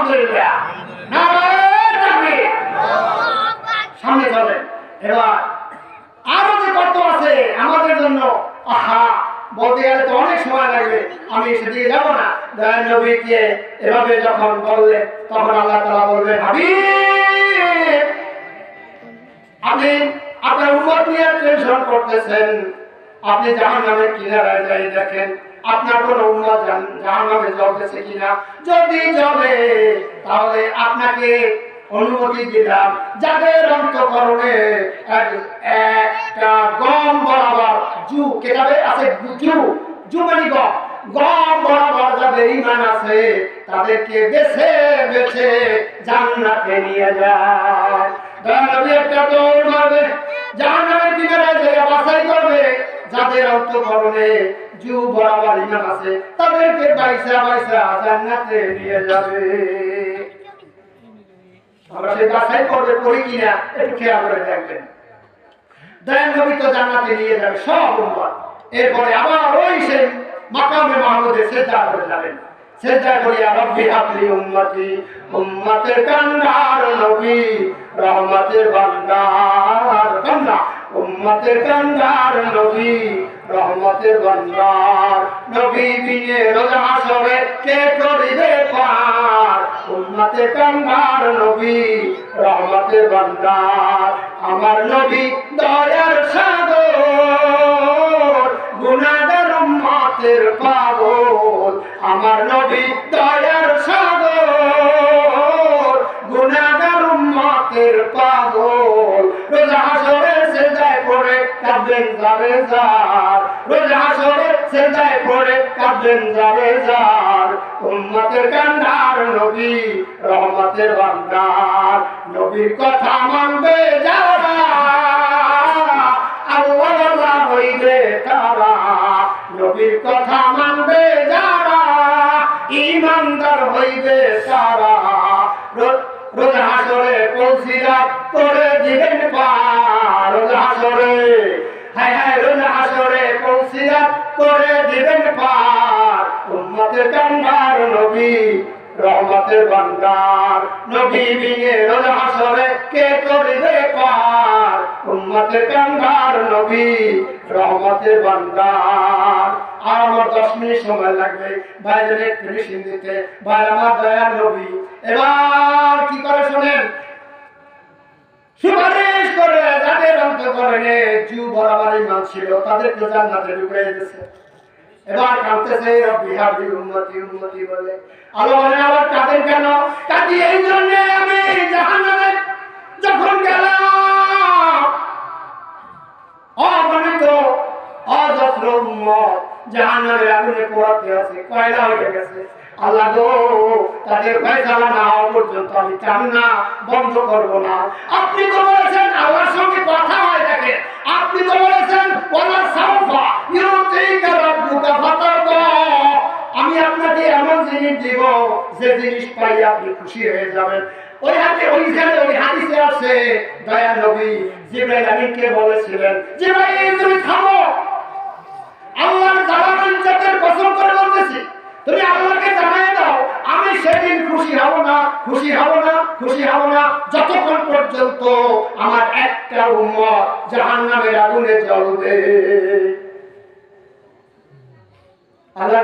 আলহামদুলিল্লাহ, নারায়ে তাকবীর। সামনে চলেন। এবার আরো যে কত আছে আমাদের জন্য, আহা বলতে গেলে তো অনেক সময় লাগবে, আমি সেদিকে যাব না। দয়াল নবীকে এভাবে যখন বললে তখন আল্লাহ তাআলা বলবেন, হাবিব আপনি আপনার উম্মত নিয়ে টেনশন করতেছেন, আপনি জাহান্নামের কিনারায় যাই দেখেন আপনার কোন উম্মত জাহান্নামে জ্বলতেছে কিনা। যদি জ্বলে তাহলে আপনাকে অনুমতি দিলাম, যাদের অন্তঃকরণে একটা গম বরাবর জু কেতাবে আছে, জু মানে গম বরাবর যাদের ঈমান আছে তাদেরকে বেছে বেছে জান্নাতে নিয়ে যায়। নবী একটা দৌড় মারবে, জাহান্নামের কিনারায় যায় বাছাই করবে, যাদের অন্তঃকরণে জু বরাবর ঈমান আছে তাদেরকে বাইসা বাইসা জান্নাতে নিয়ে যাবে। আমরা সেই বাছাই করবে পড়ি কিনা একটু খেয়াল করে দেখবেন। দয়াল নবী তো জান্নাতে নিয়ে যাবে সব উম্মত। এরপরে আবার ওই সেই মাকামে মাহমুদে সিজদা করে যাবেন। সিজদা করিয়া রব্বি হাবলি উম্মতি, উম্মতের কান্ডার নবী রহমতের ভান্ডার, কান্না উম্মতের কান্ডার নবী রহমতের ভান্ডার, নবী বিনে রোজ হাসরে কে করিবে পার, উম্মতের কান্ডার নবী রহমতের ভান্ডার, আমার নবী দয়ার সাগর গুনাহগার উম্মতের পাগল, আমার নবী দয়ার সাগর গুনাহগার উম্মতের পাগল, রোজ হাসরে সিজদায় পড়ে কাঁদবেন যাবে যার, রোজ হাসরে সিজদায় পড়ে কাঁদবেন যাবে যার, উম্মতের কান্ডার নবী রহমতের ভান্ডার, নবীর কথা মানবে যারা আল্লাহ হইবে তারা, নবীর কথা মানবে যারা ঈমানদার হইবে তারা, রোজ হাসরে ফজিলত করে দিবেন পার, রোজ হাসরে হায় হায় রোজ হাসরে ফজিলত করে দিবেন পার, উম্মতের কান্ডার নবী রহমতের ভান্ডার, নবী বিনে রোজ হাসরে কে করিবে পার, উম্মতের কান্ডার নবী রহমতের ভান্ডার। আর আমার 10 মিনিট সময় লাগবে ভাইদের একটু মেশিন দিতে। ভাই আমার দয়ার নবী এবার কি করে শোনেন, সুপারিশ করে যাদের অন্তঃকরণে জু বরাবর ঈমান ছিল তাদেরকে জান্নাতে ঢুকিয়ে দিয়েছে। এবার কাঁদতেছে রব্বি হাবলি উম্মতি উম্মতি বলে। আল্লাহ বলে আবার কাঁদেন কেন? কাঁদি এই জন্য আমি জাহান্নামে যখন গেলাম অগণিত অজস্র উম্মত জাহান্নামের আগুনে পোড়াতে আছে, কয়লা হয়ে গেছে। আল্লাহ গো তাদের ফয়সালা না হওয়া পর্যন্ত আমি কান্না বন্ধ করব না। আপনি তো বলেছেন আল্লাহর সঙ্গে কথা হয় দেখে, আপনি তো বলেছেন ওয়ালা সাওফা ইউতিকা রাব্বুকা ফাতারদা, আমি আপনাকে এমন জিনিস দিব যে জিনিস পাই আপনি খুশি হয়ে যাবেন। ওই হাদিসে আছে দয়ার নবী জিবরাইল আমিনকে বলেছিলেন, জিবরাইল তুমি থামো, আল্লাহর জালালের জাতের কসম করে বলতেছি তুমি আল্লাহকে জানাই দাও আমি সেদিন খুশি হব না, খুশি হব না, খুশি হব না যতক্ষণ পর্যন্ত আমার একটা উম্মত জাহান্নামের আগুনে জ্বলবে। আল্লাহ